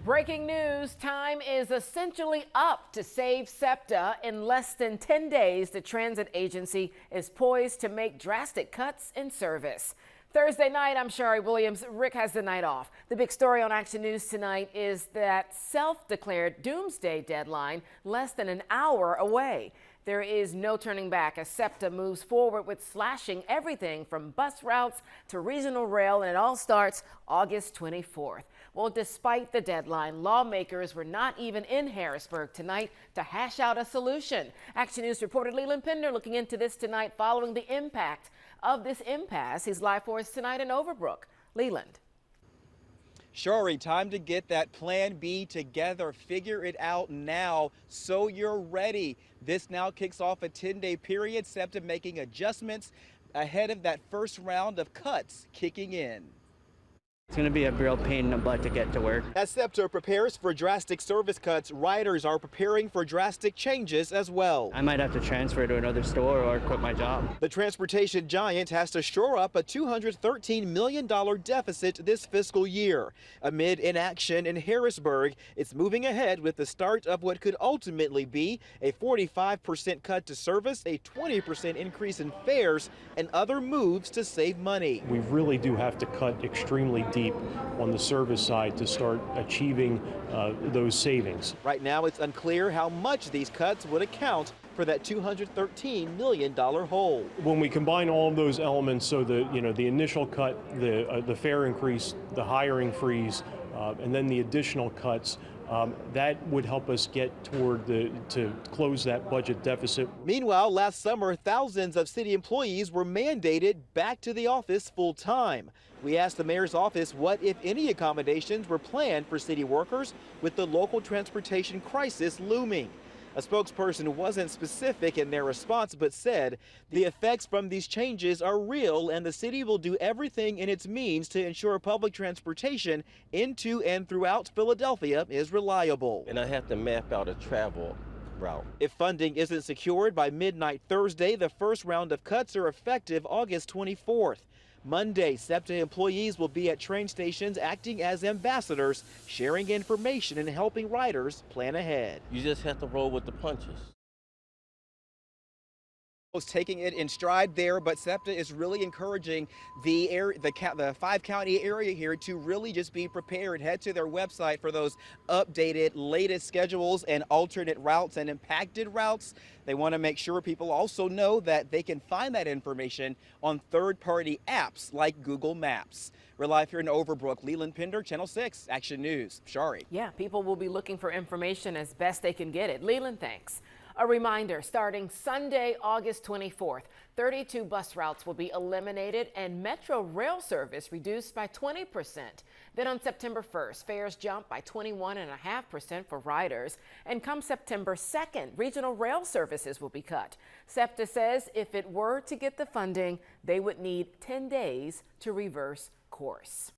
Breaking news, time is essentially up to save SEPTA. In less than 10 days, the transit agency is poised to make drastic cuts in service. Thursday night, I'm Shari Williams. Rick has the night off. The big story on Action News tonight is that self-declared doomsday deadline less than an hour away. There is no turning back as SEPTA moves forward with slashing everything from bus routes to regional rail, and it all starts August 24th. Well, despite the deadline, lawmakers were not even in Harrisburg tonight to hash out a solution. Action News reporter Leland Pender looking into this tonight following the impact of this impasse. He's live for us tonight in Overbrook. Leland. Shari, time to get that plan B together. Figure it out now so you're ready. This now kicks off a 10-day period, SEPTA making adjustments ahead of that first round of cuts kicking in. It's going to be a real pain in the butt to get to work. As SEPTA prepares for drastic service cuts, riders are preparing for drastic changes as well. I might have to transfer to another store or quit my job. The transportation giant has to shore up a $213 million deficit this fiscal year. Amid inaction in Harrisburg, it's moving ahead with the start of what could ultimately be a 45% cut to service, a 20% increase in fares, and other moves to save money. We really do have to cut extremely deep on the service side to start achieving those savings. Right now, it's unclear how much these cuts would account for that $213 million hole. When we combine all of those elements, so the initial cut, the fare increase, the hiring freeze, and then the additional cuts, that would help us get toward to close that budget deficit. Meanwhile, last summer, thousands of city employees were mandated back to the office full time. We asked the mayor's office what, if any, accommodations were planned for city workers with the local transportation crisis looming. A spokesperson wasn't specific in their response, but said the effects from these changes are real and the city will do everything in its means to ensure public transportation into and throughout Philadelphia is reliable. And I have to map out a travel route. If funding isn't secured by midnight Thursday, the first round of cuts are effective August 24th. Monday, SEPTA employees will be at train stations acting as ambassadors, sharing information and helping riders plan ahead. You just have to roll with the punches. Taking it in stride there, but SEPTA is really encouraging the 5-county area here to really just be prepared. Head to their website for those updated latest schedules and alternate routes and impacted routes. They want to make sure people also know that they can find that information on third-party apps like Google Maps. We're live here in Overbrook. Leland Pender, Channel 6, Action News. Shari. Yeah, people will be looking for information as best they can get it. Leland, thanks. A reminder, starting Sunday, August 24th, 32 bus routes will be eliminated and Metro rail service reduced by 20%. Then on September 1st, fares jump by 21.5% for riders. And come September 2nd, regional rail services will be cut. SEPTA says if it were to get the funding, they would need 10 days to reverse course.